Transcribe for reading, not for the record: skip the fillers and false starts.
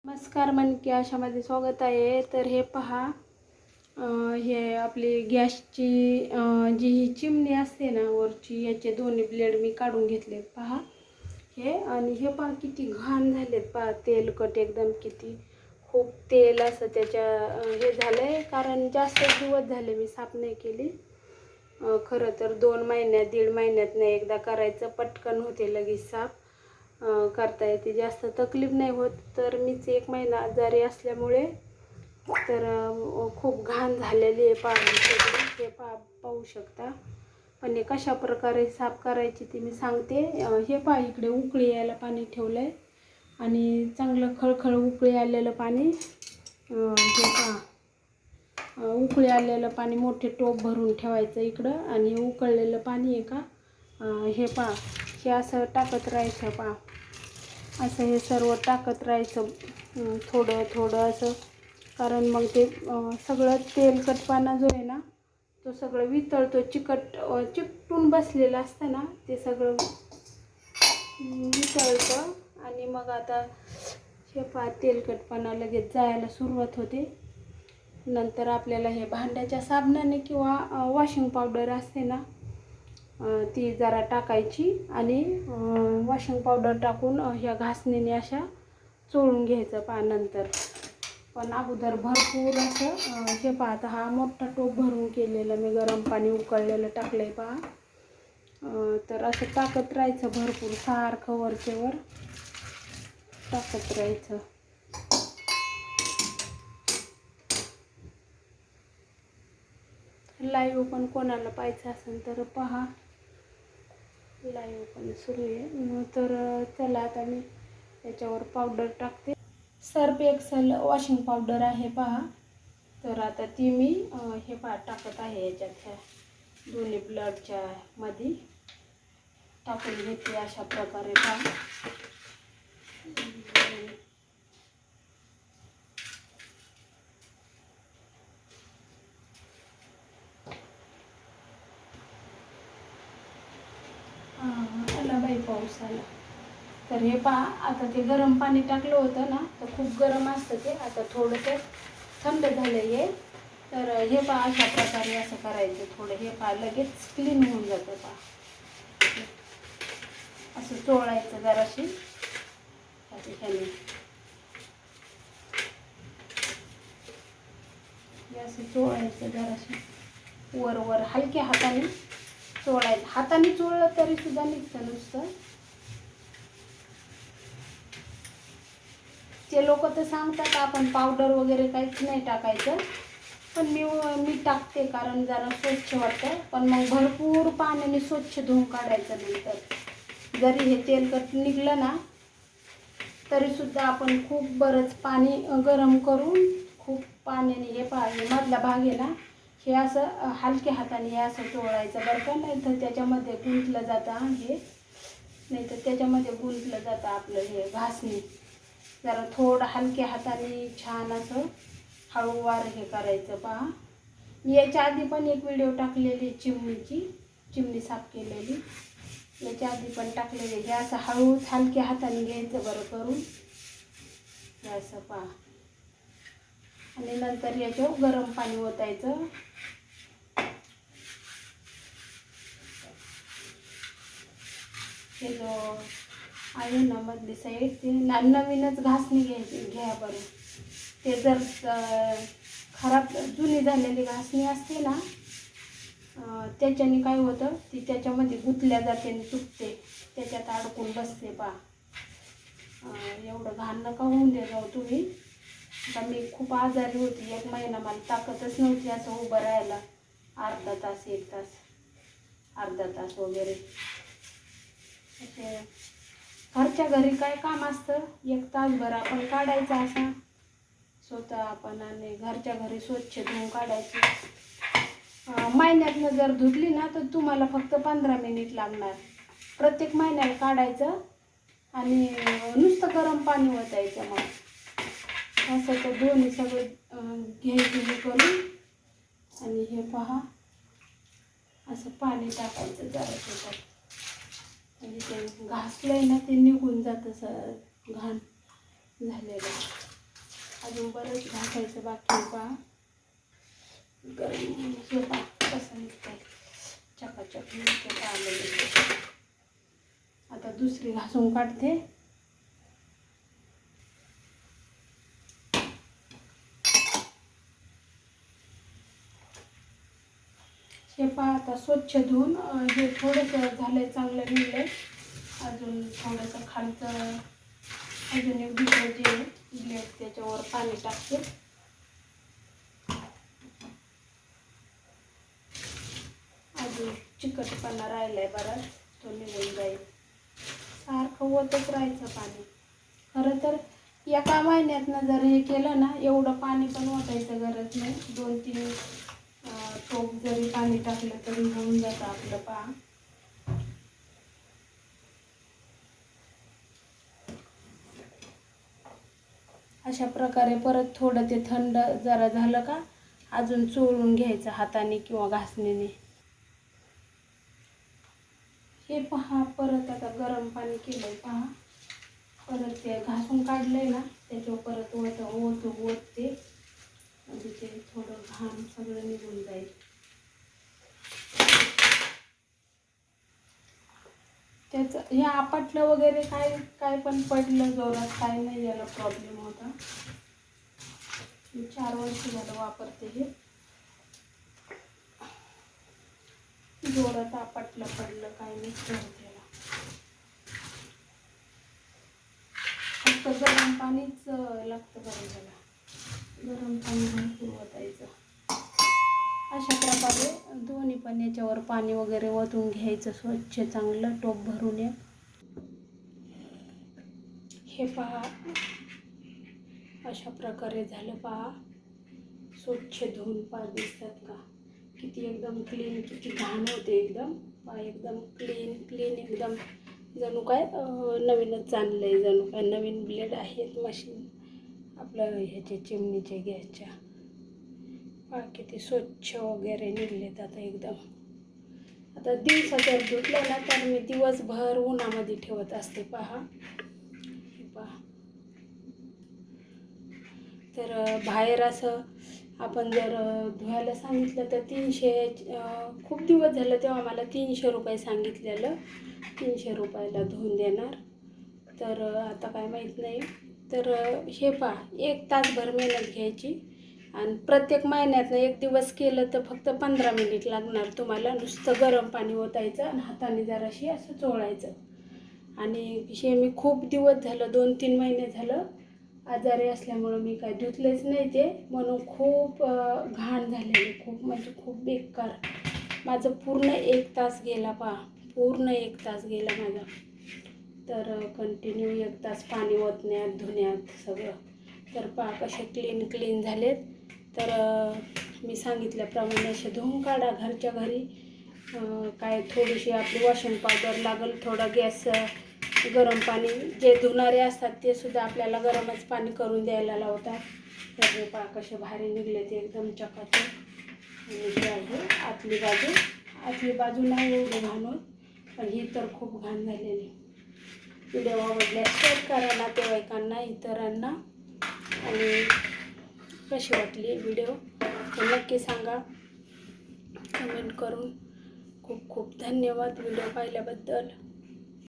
नमस्कार मनकी आशामध्ये स्वागत आहे. तर हे पहा, हे आपली गॅसची जी ही चिमणी असते ना वरची, याचे दोन्ही ब्लेड मी काढून घेतलेत पहा हे. आणि हे पहा किती घाण झालेत पहा, तेलकट एकदम, किती खूप तेल असं त्याच्या हे झालंय. कारण जास्त दिवस झाले मी साफ नाही केली. खरं तर 2 महिन्यात 1.5 महिन्यात नाही एकदा करायचं, पटकन होते लगेच साफ करता येते, जास्त तकलीफ नाही होत. तर मीच 1 महिना आजारी असल्यामुळे तर खूप घाण झालेली आहे पाणी. हे पाहू शकता. पण हे कशा प्रकारे साफ करायची ते मी सांगते. हे पहा, इकडे उकळी यायला पाणी ठेवलं आहे आणि चांगलं खळखळ उकळी आलेलं पाणी. हे पहा, उकळी आलेलं पाणी मोठे टोप भरून ठेवायचं इकडं. आणि हे उकळलेलं पाणी आहे का, हे पहा, हे असं टाकत राहायचं पहा. असं हे सर्व टाकत राहायचं थोडं थोडं असं. कारण मग ते सगळं तेलकटपणा जो आहे ना तो सगळं वितळतो. चिकटून बसलेलं असतं ना ते सगळं वितळतं. आणि मग आता हे पहा, तेलकटपणा लगेच जायला सुरुवात होते. नंतर आपल्याला हे भांड्याच्या साबणाने किंवा वॉशिंग पावडर असते ना ती जरा टाकायची आणि वॉशिंग पावडर टाकून ह्या घासणीने अशा चोळून घ्यायचं पहा नंतर. पण अगोदर भरपूर असं हे पहा, आता हा मोठा टोप भरून केलेलं मी गरम पाणी उकळलेलं टाकलं आहे पहा. तर असं टाकत राहायचं भरपूर, सारखं वरचेवर टाकत राहायचं. लाईव्ह पण कोणाला पाहायचं असेल तर पहा, लाईव्ह पण सुरू आहे. तर चला आता मी याच्यावर पावडर टाकते. सर्फ एक्सेल वॉशिंग पावडर आहे पहा. तर आता ती मी हे पहा टाकत आहे याच्यात, ह्या दोन्ही ब्लडच्या मध्ये टाकून घेते अशा प्रकारे पहा. आला बाई पाऊस आला. तर हे पहा, आता ते गरम पाणी टाकलं होतं ना तर खूप गरम असतं ते. आता थोडंसं थंड झालं आहे. तर हे पहा, अशा प्रकारे असं करायचं थोडं. हे पहा, लगेच क्लीन होऊन जातं पहा. असं चोळायचं जराशी ह्याने, असं चोळायचं जराशी वर वर हलक्या हाताने चोळायचं. हाताने चोळलं तरी सुद्धा निघतं नुसतं. ते लोक तर सांगतात आपण पावडर वगैरे काहीच नाही टाकायचं, पण मी टाकते कारण जरा स्वच्छ वाटतं. पण मग भरपूर पाण्याने स्वच्छ धुवून काढायचं. नंतर जरी हे तेलकट निघलं ना तरी सुद्धा आपण खूप बरंच पाणी गरम करून खूप पाण्याने, हे पहा, हे मधला भाग आहे ना, हे असं हलक्या हाताने हे असं चोळायचं बरं का. नाही तर त्याच्यामध्ये गुंतलं जातं हे, नाही तर त्याच्यामध्ये गुंतलं जातं आपलं हे घासणी. जरा थोडं हलक्या हाताने छान असं हळूवार हे करायचं पहा. मी याच्या आधी पण एक व्हिडिओ टाकलेली चिमणी साफ केलेली, याच्या आधी पण टाकलेली. हे असं हळूच हलक्या हाताने घ्यायचं बरं करून, हे असं पहा. आणि नंतर याच्यावर गरम पाणी ओतायचं. हे जो आहे ना मधली साईड, ते नवीनच घासणी घ्या बरं. ते जर खराब जुनी झालेली घासणी असते ना त्याच्याने काय होतं, ती त्याच्यामध्ये गुंतल्या जाते आणि तुटते, त्याच्यात अडकून बसते पहा. एवढं घाण नका होऊन दे जाऊ तुम्ही. आता मी खूप आजारी होती, 1 महिना मला ताकदच नव्हती असं उभं राहायला. अर्धा तास 1 तास अर्धा तास वगैरे असे. घरच्या घरी काय काम असतं, 1 तासभर आपण काढायचा असा स्वतः आपण, आणि घरच्या घरी स्वच्छ धुवून काढायची. महिन्यातनं जर धुतली ना तर तुम्हाला फक्त 15 मिनिट लागणार. प्रत्येक महिन्याला काढायचं आणि नुसतं गरम पाणी ओतायचं. मग असं तर दोन्ही सगळं घ्यायचं करून. आणि हे पहा, असं पाणी टाकायचं जरा त्याच्यात, म्हणजे ते घासलंय ना ते निघून जातं घाण झालेलं. अजून बरंच घासायचं बाकी आहे पहा. गरम हे पहा कसं निघतंय चकाचक निघते आलेलं. आता दुसरी घासून काढते. हे पहा आता स्वच्छ धुवून हे थोडंसं झालंय, चांगलं निघलंय. अजून थोडंसं खालचं अजून एक दुसरं जे ब्लेड त्याच्यावर पाणी टाकते. अजून चिकटपणा राहिलाय बराच, तो निघून जाईल. सारखं ओतच राहायचं पाणी. खरं तर एका महिन्यातनं जर हे केलं ना, एवढं पाणी पण ओतायचं गरज नाही. 2-3 टोप जरी पाणी टाकलं तरी होऊन जातं आपलं पहा. अशा प्रकारे परत थोडं ते थंड जरा झालं का अजून चोळून घ्यायचं हाताने किंवा घासणीने. हे पहा परत आता गरम पाणी केलंय पहा. परत ते घासून काढलंय ना त्याच्यावर परत ओतते म्हणजे ते थोडं घाण सगळं निघून जाईल. त्याचं हे आपटलं वगैरे काय पण पडलं जोरात काय नाही, याला प्रॉब्लेम होता. 4 वर्ष झालं वापरते हे. जोरात आपटलं पडलं काय नाही त्याला. फक्त गरम पाणीच लागतं बरं त्याला. गरम पाणी भरपूर ओतायचं. अशा प्रकारे दोन्ही पण याच्यावर पाणी वगैरे ओतून घ्यायचं स्वच्छ चांगलं टोप भरून. हे पहा अशा प्रकारे झालं पहा. स्वच्छ धुवून पहा दिसतात का किती एकदम क्लीन, किती घाण होते एकदम पहा. एकदम क्लीन एकदम जणू काय नवीनच आणलंय, जणू काय नवीन ब्लेड आहेत मशीन आपलं ह्याचे चिमणीचे गॅसच्या. पहा किती स्वच्छ वगैरे निघलेत आता एकदम. आता दिवसा जर धुतलं ना तर मी दिवसभर उन्हामध्ये ठेवत असते पहा. हे पहा तर बाहेर असं आपण जर धुवायला सांगितलं तर 300 खूप दिवस झालं तेव्हा मला 300 रुपये सांगितलेलं. 300 रुपयाला धुवून देणार. तर आता काय माहीत नाही. तर हे पहा 1 तासभर मेहनत घ्यायची आणि प्रत्येक महिन्यातनं 1 दिवस केलं तर फक्त 15 मिनिट लागणार तुम्हाला. नुसतं गरम पाणी ओतायचं आणि हाताने जराशी असं चोळायचं. आणि हे मी खूप दिवस झालं 2-3 महिने झालं आजारी असल्यामुळं मी काय धुतलेच नाही ते, म्हणून खूप घाण झालेली, खूप म्हणजे खूप बेकार. माझं पूर्ण 1 तास गेला पहा. पूर्ण 1 तास गेला माझा. तर कंटिन्यू 1 तास पाणी ओतण्यात धुण्यात सगळं. तर पहा कसे क्लीन झालेत. तर मी सांगितल्याप्रमाणे असे धुवून काढा घरच्या घरी. काय थोडीशी आपली वॉशिंग पावडर लागेल, थोडा गॅस गरम पाणी जे धुणारे असतात ते सुद्धा आपल्याला गरमच पाणी करून द्यायला लावतात. तर हे पहा कसे भारी निघले ते एकदम चकाचक. आणि ही आहे आतली बाजू नाही एवढी घाण होत, पण ही तर खूप घाण झालेली. व्हिडिओ आवडल्यास शेअर करा नातेवाईकांना, इतरांना. आणि कशी वाटली व्हिडिओ तर नक्की सांगा कमेंट करून. खूप खूप धन्यवाद व्हिडिओ पाहिल्याबद्दल.